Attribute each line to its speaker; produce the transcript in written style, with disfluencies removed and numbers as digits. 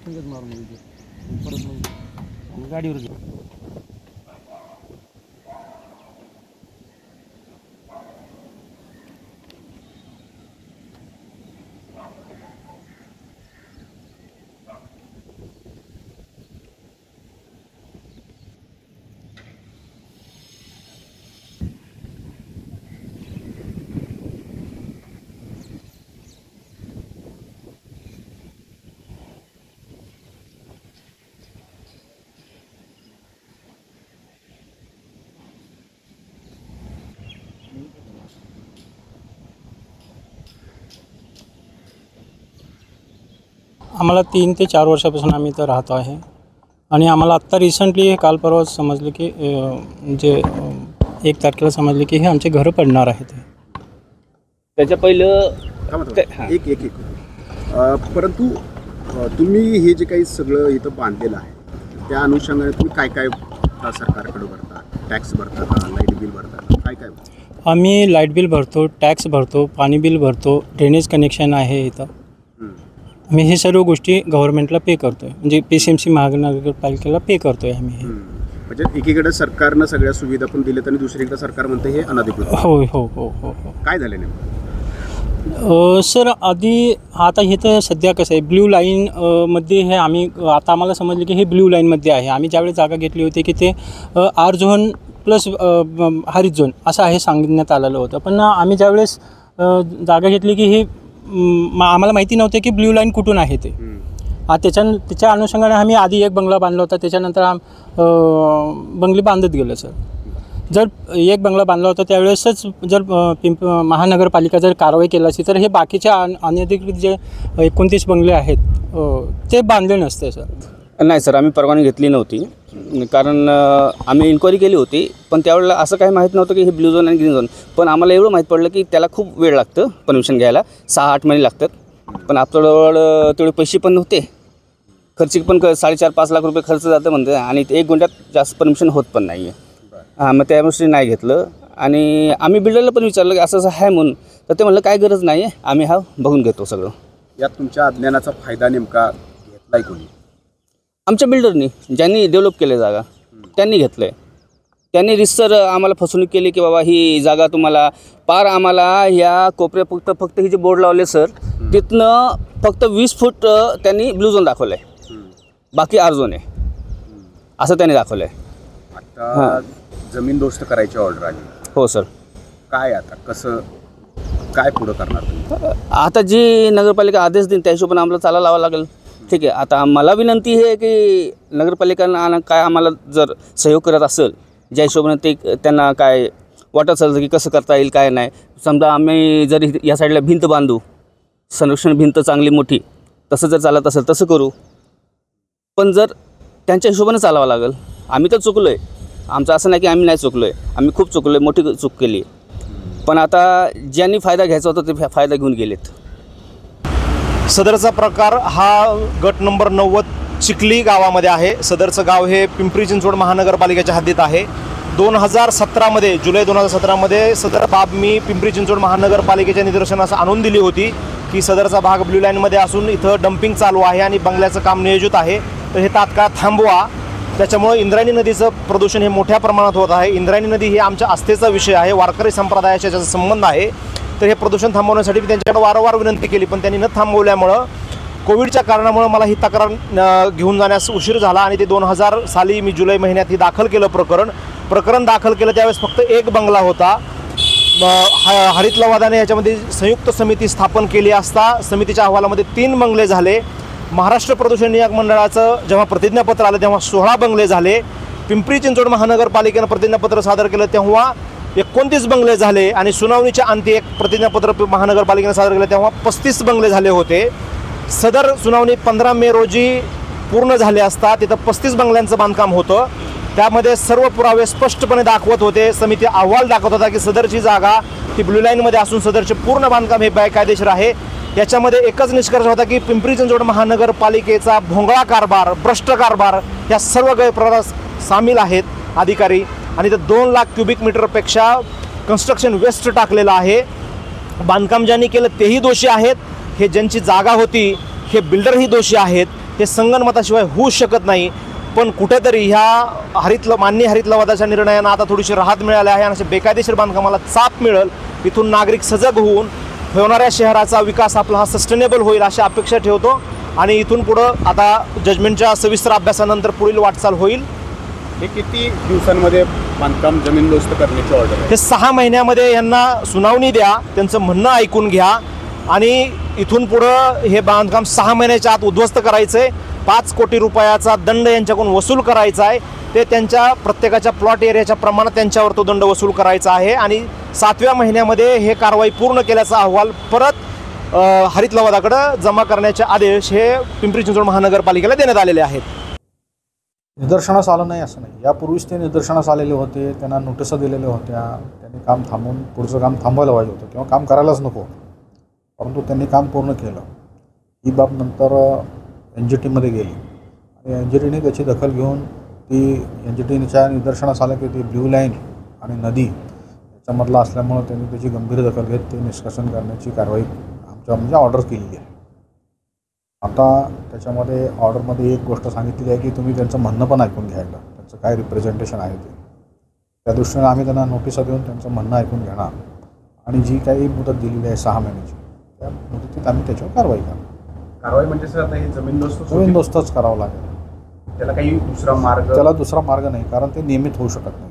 Speaker 1: संगत मारून गेली परत मग गाडीवर गेलो.
Speaker 2: आम्हाला 3 ते 4 वर्षापासून आम्ही इथं राहतो आहे आणि आम्हाला आत्ता रिसेंटली काल परवा समजलं की म्हणजे 1 तारखेला समजलं की हे आमचे घरं पडणार आहेत.
Speaker 3: त्याच्या पहिलं
Speaker 4: परंतु तुम्ही हे जे काही सगळं इथं बांधलेलं आहे त्या अनुषंगाने तुम्ही काय काय सरकारकडे भरता? टॅक्स भरता का, लाईट बिल भरता, काय काय?
Speaker 2: आम्ही लाईट बिल भरतो, टॅक्स भरतो, पाणी बिल भरतो, ड्रेनेज कनेक्शन आहे इथं. आम्ही हे सर्व गोष्टी गव्हर्नमेंटला पे करतो आहे, म्हणजे PCMC महानगरपालिकेला पे करतो आहे आम्ही.
Speaker 4: म्हणजे एकीकडे सरकारनं सगळ्या सुविधा पण दिल्यात आणि दुसरीकडे सरकार म्हणतं हे अनधिकृत.
Speaker 2: हो हो हो हो हो.
Speaker 4: काय झालं नेमकं?
Speaker 2: सर आधी आता हे तर सध्या कसं आहे ब्ल्यू लाईन मध्ये हे आम्ही आता आम्हाला समजलं की हे ब्ल्यू लाईनमध्ये आहे. आम्ही ज्यावेळेस जागा घेतली होती की ते R झोन प्लस हरित झोन असं आहे सांगण्यात आलेलं होतं. पण आम्ही ज्यावेळेस जागा घेतली की हे आम्हाला माहिती नव्हतं की ब्ल्यू लाईन कुठून आहे ते. त्याच्या अनुषंगाने आम्ही आधी एक बंगला बांधला होता, त्याच्यानंतर बंगले बांधत गेलो. सर जर एक बंगला बांधला होता त्यावेळेसच जर महानगरपालिका जर कारवाई केली असती तर हे बाकीच्या अनधिकृत जे 29 बंगले आहेत ते बांधले नसते. सर
Speaker 3: नाही सर, आम्ही परवानगी घेतली नव्हती, कारण आम्ही इन्क्वायरी केली होती, पण त्यावेळेला असं काही माहीत नव्हतं की हे ब्ल्यू झोन आणि ग्रीन झोन. पण आम्हाला एवढं माहीत पडलं की त्याला खूप वेळ लागतं परमिशन घ्यायला, 6-8 महिने लागतात. पण आपल्याजवळ तेवढे पैसे पण नव्हते, खर्चिक पण 4.5-5 लाख रुपये खर्च जातं म्हणते आणि 1 गुंठ्यात जास्त परमिशन होत पण नाही आहे. मग त्यामुळे नाही घेतलं. आणि आम्ही बिल्डरला पण विचारलं की असं आहे म्हणून, तर ते म्हणलं काय गरज नाही आहे, आम्ही बघून घेतो सगळं.
Speaker 4: यात तुमच्या अज्ञानाचा फायदा नेमका घेतलाय कोणी?
Speaker 3: आमच्या बिल्डरनी, ज्यांनी डेव्हलप केले जागा त्यांनी घेतलं आहे. त्यांनी रिसर आम्हाला फसवणूक केली की बाबा ही जागा तुम्हाला पार, आम्हाला ह्या कोपऱ्या फक्त ही जे बोर्ड लावले सर तिथनं फक्त 20 फूट त्यांनी ब्ल्यू झोन दाखवलं आहे, बाकी R झोन आहे असं त्यांनी दाखवलं आहे.
Speaker 4: आता जमीन दोस्त करायची ऑर्डर आली.
Speaker 3: हो सर.
Speaker 4: काय आता कसं काय पुढं करणार तुम्ही?
Speaker 3: आता जी नगरपालिका आदेश देईल त्या हिशोबाने आम्हाला चाला लावावं लागेल. ठीक आहे, आता मला विनंती आहे की नगरपालिकांना काय आम्हाला जर सहयोग करत असेल, ज्या हिशोबाने ते त्यांना काय वाटत असेल की कसं करता येईल काय नाही. समजा आम्ही जर या साईडला भिंत बांधू, संरक्षण भिंत चांगली मोठी, तसं जर चालत असेल तसं करू. पण जर त्यांच्या हिशोबाने चालावं लागेल. आम्ही तर चुकलो आहे, आमचं असं नाही की आम्ही नाही चुकलो आहे, आम्ही खूप चुकलो आहे, मोठी चूक केली. पण आता ज्यांनी फायदा घ्यायचा होता ते फायदा घेऊन गेलेत.
Speaker 5: सदरचा प्रकार हा गट नंबर 90 चिखली गावामध्ये आहे. सदरचं गाव हे पिंपरी चिंचवड महानगरपालिकेच्या हद्दीत आहे. 2017मध्ये जुलै 2017मध्ये सदर बाब मी पिंपरी चिंचवड महानगरपालिकेच्या निदर्शनास आणून दिली होती की सदरचा भाग ब्ल्यू लाईनमध्ये असून इथं डम्पिंग चालू आहे आणि बंगल्याचं काम नियोजित आहे, तर हे तात्काळ थांबवा. त्याच्यामुळे इंद्रायणी नदीचं प्रदूषण हे मोठ्या प्रमाणात होत आहे. इंद्रायणी नदी ही आमच्या आस्थेचा विषय आहे, वारकरी संप्रदायाचा ज्याचा संबंध आहे, तर हे प्रदूषण थांबवण्यासाठी मी त्यांच्याकडे वारंवार विनंती केली, पण त्यांनी न थांबवल्यामुळं कोविडच्या कारणामुळं मला ही तक्रार घेऊन जाण्यास उशीर झाला आणि ते 2000 साली मी जुलै महिन्यात ही दाखल केलं प्रकरण दाखल केलं. त्यावेळेस फक्त एक बंगला होता. हरित लवादाने याच्यामध्ये संयुक्त समिती स्थापन केली असता समितीच्या अहवालामध्ये 3 बंगले झाले. महाराष्ट्र प्रदूषण नियामक मंडळाचं जेव्हा प्रतिज्ञापत्र आलं तेव्हा 16 बंगले झाले. पिंपरी चिंचवड महानगरपालिकेनं प्रतिज्ञापत्र सादर केलं तेव्हा 29 बंगले झाले आणि सुनावणीच्या अंती एक प्रतिज्ञापत्र महानगरपालिकेनं सादर केलं तेव्हा 35 बंगले झाले होते. सदर सुनावणी 15 मे रोजी पूर्ण झाले असता तिथं 35 बंगल्यांचं बांधकाम होतं. त्यामध्ये सर्व पुरावे स्पष्टपणे दाखवत होते. समिती अहवाल दाखवत होता की सदरची जागा ती ब्ल्यू लाईनमध्ये असून सदरचे पूर्ण बांधकाम हे बेकायदेशीर आहे. याच्यामध्ये एकच निष्कर्ष होता की पिंपरी चिंचवड महानगरपालिकेचा भोंगळा कारभार, भ्रष्ट कारभार या सर्व गैरप्रकार सामील आहेत अधिकारी. आणि ते 2 लाख क्युबिक मीटरपेक्षा कन्स्ट्रक्शन वेस्ट टाकलेलं आहे. बांधकाम ज्यांनी केलं तेही दोषी आहेत, हे ज्यांची जागा होती हे बिल्डरही दोषी आहेत. हे संगनमताशिवाय होऊच शकत नाही. पण कुठेतरी ह्या मान्य हरित लवादाच्या निर्णयानं आता थोडीशी राहत मिळाली आहे आणि अशा बेकायदेशीर बांधकामाला चाप मिळेल. इथून नागरिक सजग होऊन होणाऱ्या शहराचा विकास आपला हा सस्टेनेबल होईल अशी अपेक्षा ठेवतो. आणि इथून पुढं आता जजमेंटच्या सविस्तर अभ्यासानंतर पुढील वाटचाल होईल.
Speaker 4: हे किती दिवसांमध्ये बांधकाम जमीनदोस्त करण्याची ऑर्डर आहे?
Speaker 5: हे 6 महिन्यामध्ये यांना सुनावणी द्या, त्यांचं म्हणणं ऐकून घ्या आणि इथून पुढं हे बांधकाम 6 महिन्याच्या आत उद्ध्वस्त करायचं आहे. 5 कोटी रुपयाचा दंड यांच्याकडून वसूल करायचा आहे. ते त्यांच्या प्रत्येकाच्या प्लॉट एरियाच्या प्रमाणात त्यांच्यावर तो दंड वसूल करायचा आहे. आणि 7व्या महिन्यामध्ये हे कारवाई पूर्ण केल्याचा अहवाल परत हरित लवादाकडे जमा करण्याचे आदेश हे पिंपरी चिंचवड महानगरपालिकेला देण्यात आलेले आहेत.
Speaker 6: निदर्शनास आलं नाही असं नाही. यापूर्वीच ते निदर्शनास आलेले होते, त्यांना नोटिसा दिलेल्या होत्या. त्यांनी काम थांबवून पुढचं काम थांबवायला पाहिजे होतं किंवा काम करायलाच नको, परंतु त्यांनी काम पूर्ण केलं. ही बाब नंतर NGTमध्ये गेली आणि NGTने त्याची दखल घेऊन ती NGTच्या निदर्शनास आलं की ती ब्ल्यू लाईन आणि नदी याच्यामधला असल्यामुळं त्यांनी त्याची गंभीर दखल घेत ते निष्कासन करण्याची कारवाई आमच्या ऑर्डर केलेली आहे. आता त्याच्यामध्ये ऑर्डरमध्ये एक गोष्ट सांगितलेली आहे की तुम्ही त्यांचं म्हणणं पण ऐकून घ्यायला, त्यांचं काय रिप्रेझेंटेशन आहे ते. त्या दृष्टीने आम्ही त्यांना नोटिसा देऊन त्यांचं म्हणणं ऐकून घेणार आणि जी काही मुदत दिलेली आहे 6 महिन्याची, त्या मुदतीत आम्ही त्याच्यावर कारवाई करणार.
Speaker 4: कारवाई म्हणजे सर आता हे
Speaker 6: जमीनदोस्तच करावं लागेल.
Speaker 4: त्याला काही दुसरा मार्ग?
Speaker 6: त्याला दुसरा मार्ग नाही, कारण ते नियमित होऊ शकत नाही.